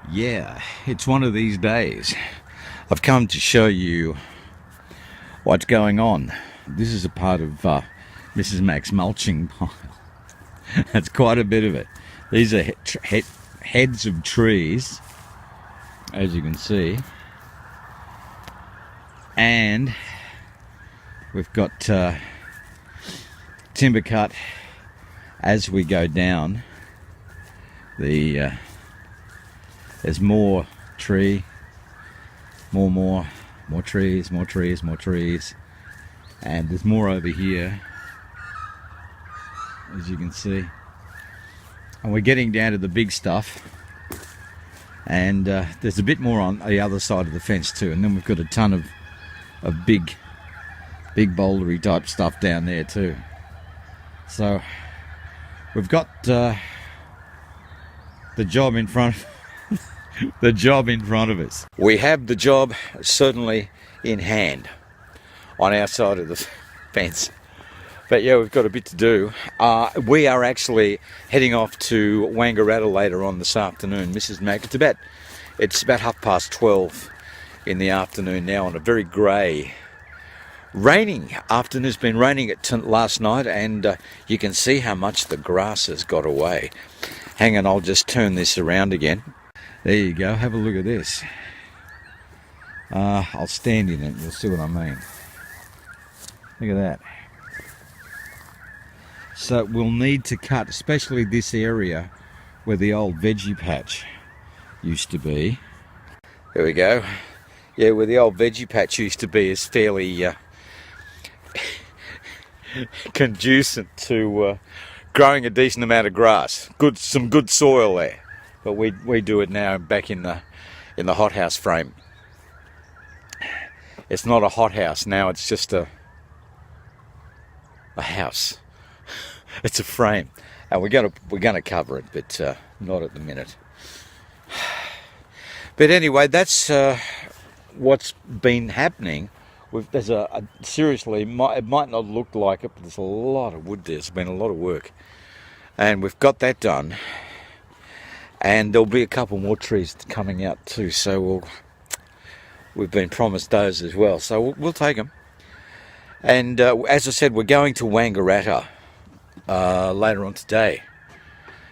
Yeah, it's one of these days. I've come to show you what's going on. This is a part of Mrs. Mac's mulching pile. That's quite a bit of it. These are heads of trees, as you can see. And we've got timber cut as we go down. There's more tree, more trees, more trees, and there's more over here, as you can see. And we're getting down to the big stuff, and there's a bit more on the other side of the fence too. And then we've got a ton of big bouldery type stuff down there too. So we've got the job in front of us. We have the job certainly in hand on our side of the fence. But yeah, we've got a bit to do. We are actually heading off to Wangaratta later on this afternoon. Mrs. Mac, it's about 12:30 in the afternoon now, on a very grey, raining afternoon. It's been raining last night, and you can see how much the grass has got away. Hang on, I'll just turn this around again. There you go, have a look at this. I'll stand in it, you'll see what I mean. Look at that. So we'll need to cut, especially this area where the old veggie patch used to be. There we go. Yeah, where the old veggie patch used to be is fairly conducive to growing a decent amount of grass. Some good soil there. But we do it now back in the hothouse frame. It's not a hothouse now, it's just a house. It's a frame, and we're gonna cover it, but not at the minute. But anyway, that's what's been happening. There's seriously, it might not look like it, but there's a lot of wood there. There's been a lot of work, and we've got that done. And there'll be a couple more trees coming out too, so we've been promised those as well. So we'll take them. And as I said, we're going to Wangaratta later on today.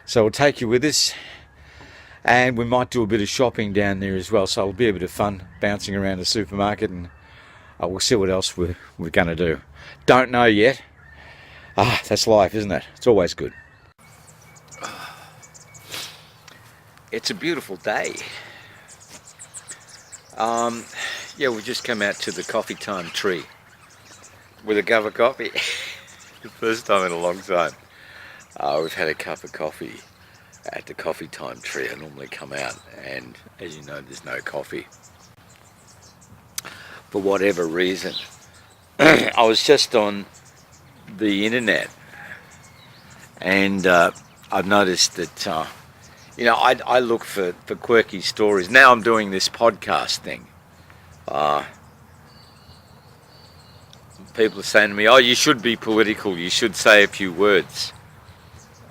So we'll take you with us, and we might do a bit of shopping down there as well. So it'll be a bit of fun bouncing around the supermarket, and we'll see what else we're going to do. Don't know yet. That's life, isn't it? It's always good. It's a beautiful day. Yeah, we just come out to the coffee time tree with a cup of coffee. The first time in a long time. We've had a cup of coffee at the coffee time tree. I normally come out, and as you know, there's no coffee. For whatever reason. I was just on the internet, and I've noticed that I look for quirky stories. Now I'm doing this podcast thing. People are saying to me, "Oh, you should be political. You should say a few words."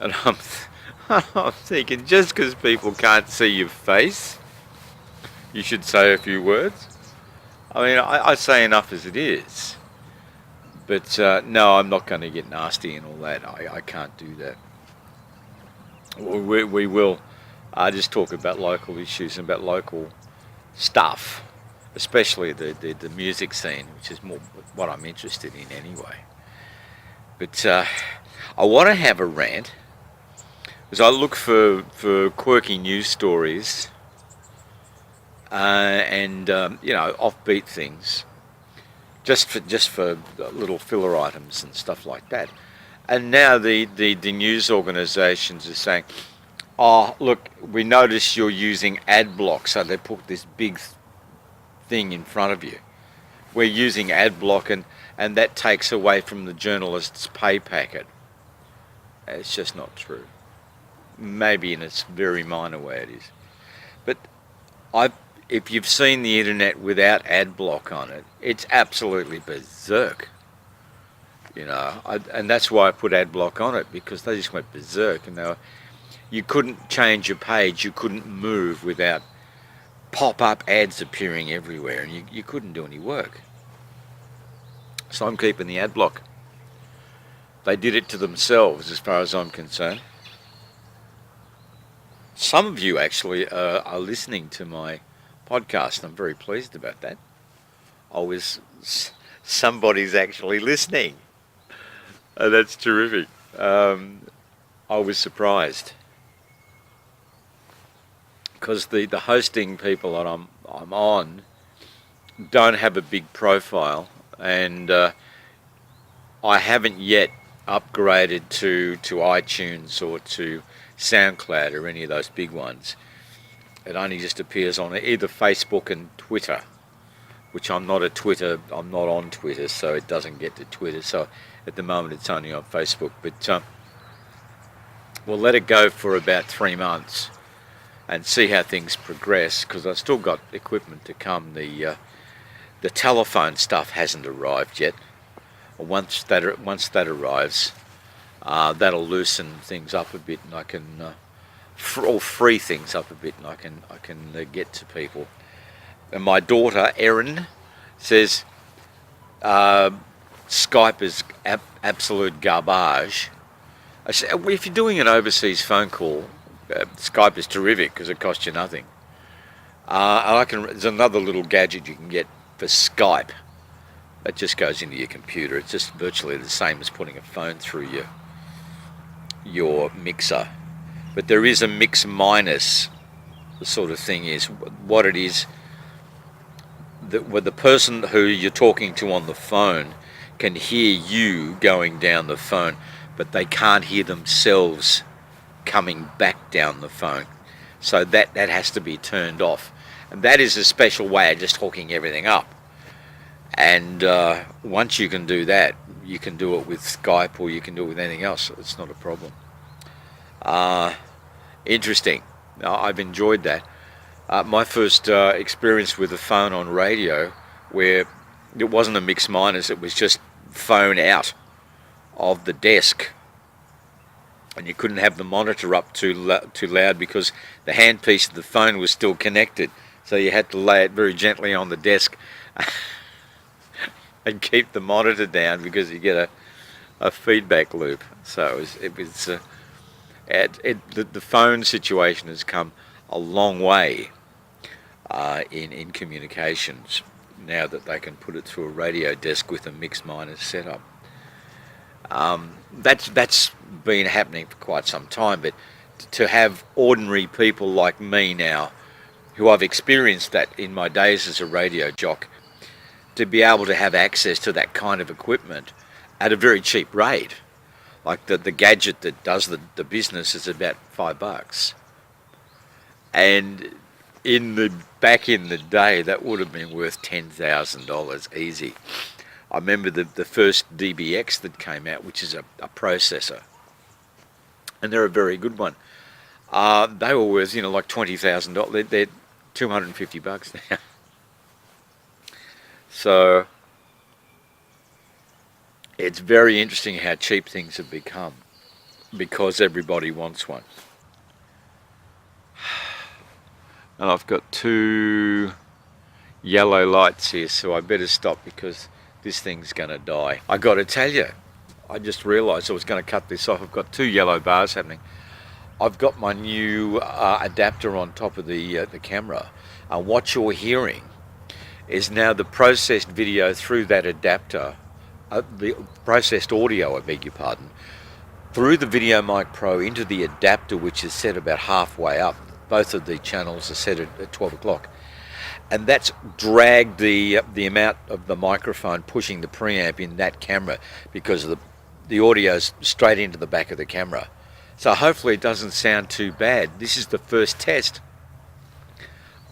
And I'm thinking, just because people can't see your face, you should say a few words. I mean, I say enough as it is. But no, I'm not going to get nasty and all that. I can't do that. We will just talk about local issues and about local stuff, especially the music scene, which is more what I'm interested in anyway. But I want to have a rant, because I look for quirky news stories and offbeat things, just for little filler items and stuff like that. And now the news organisations are saying, "Oh, look, we notice you're using ad block," so they put this big thing in front of you. We're using ad block, and that takes away from the journalist's pay packet. It's just not true. Maybe in a very minor way it is. But if you've seen the internet without ad block on it, it's absolutely berserk. And that's why I put ad block on it, because they just went berserk. And you couldn't change your page, you couldn't move without pop-up ads appearing everywhere, and you couldn't do any work. So I'm keeping the ad block. They did it to themselves, as far as I'm concerned. Some of you actually are listening to my podcast. I'm very pleased about that. Somebody's actually listening. That's terrific. I was surprised because the hosting people that I'm on don't have a big profile, and I haven't yet upgraded to iTunes or to SoundCloud or any of those big ones. It only just appears on either Facebook and Twitter, which I'm not on Twitter, so it doesn't get to Twitter. So at the moment it's only on Facebook, but we'll let it go for about 3 months and see how things progress, because I've still got equipment to come. The telephone stuff hasn't arrived yet. Once that arrives, that'll loosen things up a bit, and I can free things up a bit, and I can get to people. And my daughter Erin says Skype is absolute garbage. I said, if you're doing an overseas phone call, Skype is terrific because it costs you nothing. There's another little gadget you can get for Skype. It just goes into your computer. It's just virtually the same as putting a phone through your mixer. But there is a mix minus sort of thing. Is what it is. The person who you're talking to on the phone can hear you going down the phone, but they can't hear themselves coming back down the phone. So that has to be turned off. And that is a special way of just hooking everything up. And once you can do that, you can do it with Skype, or you can do it with anything else. It's not a problem. Interesting. I've enjoyed that. My first experience with a phone on radio, where it wasn't a mix minus, it was just phone out of the desk, and you couldn't have the monitor up too loud because the handpiece of the phone was still connected, so you had to lay it very gently on the desk and keep the monitor down, because you get a feedback loop. So the phone situation has come a long way in communications now that they can put it through a radio desk with a mix minus setup. That's been happening for quite some time, but to have ordinary people like me now, who I've experienced that in my days as a radio jock, to be able to have access to that kind of equipment at a very cheap rate. Like the gadget that does the business is about $5. And back in the day, that would have been worth $10,000 easy. I remember the first DBX that came out, which is a processor, and they're a very good one. They were worth, like $20,000. They're $250 now. So it's very interesting how cheap things have become, because everybody wants one. And I've got 2 yellow lights here, so I better stop because this thing's going to die. I got to tell you, I just realised I was going to cut this off. I've got 2 yellow bars happening. I've got my new adapter on top of the camera, and what you're hearing is now the processed video through that adapter, the processed audio, I beg your pardon, through the Video Mic Pro into the adapter, which is set about halfway up. Both of the channels are set at 12 o'clock. And that's dragged the amount of the microphone pushing the preamp in that camera, because the audio's straight into the back of the camera. So hopefully it doesn't sound too bad. This is the first test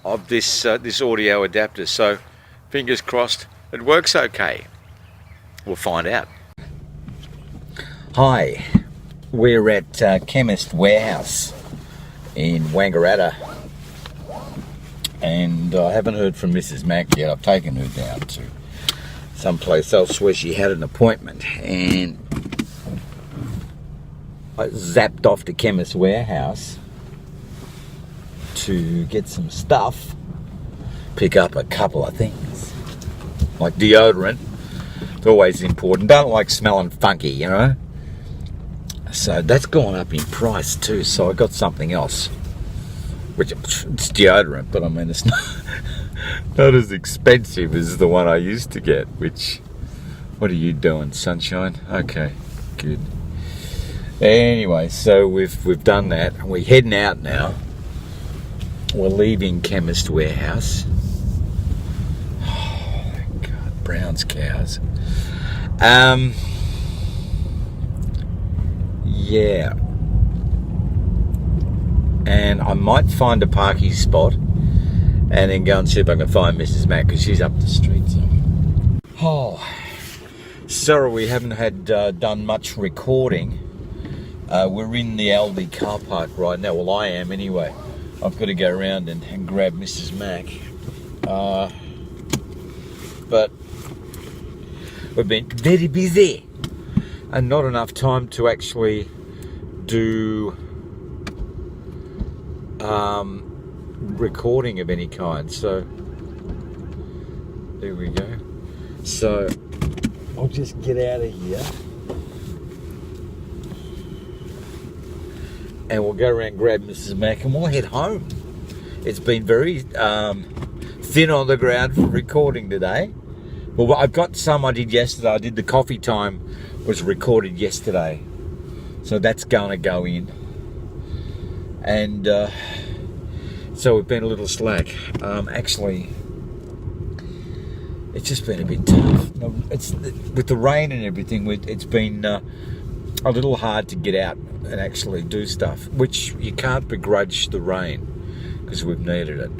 of this audio adapter, so fingers crossed it works okay. We'll find out. Hi, we're at Chemist Warehouse in Wangaratta, and I haven't heard from Mrs. Mack yet. I've taken her down to someplace else where she had an appointment, and I zapped off to Chemist Warehouse to get some stuff, pick up a couple of things. Like deodorant. It's always important. Don't like smelling funky, you know. So that's gone up in price too. So I got something else. Which, it's deodorant, but I mean it's not as expensive as the one I used to get. Which, what are you doing, sunshine? Okay, good. Anyway, so we've done that. We're heading out now. We're leaving Chemist Warehouse. Oh God, Brown's cows. Yeah. And I might find a parking spot and then go and see if I can find Mrs. Mac, because she's up the street somewhere. Oh, sorry we haven't had done much recording. We're in the Aldi car park right now. Well, I am anyway. I've got to go around and grab Mrs. Mac. But we've been very busy and not enough time to actually do recording of any kind. So there we go. So I'll just get out of here and we'll go around and grab Mrs. Mac and we'll head home. It's been very thin on the ground for recording today. Well, I've got some I did yesterday. I did the coffee time, was recorded yesterday. So that's going to go in. And so we've been a little slack. Actually, it's just been a bit tough. It's with the rain and everything. It's been a little hard to get out and actually do stuff, which you can't begrudge the rain because we've needed it.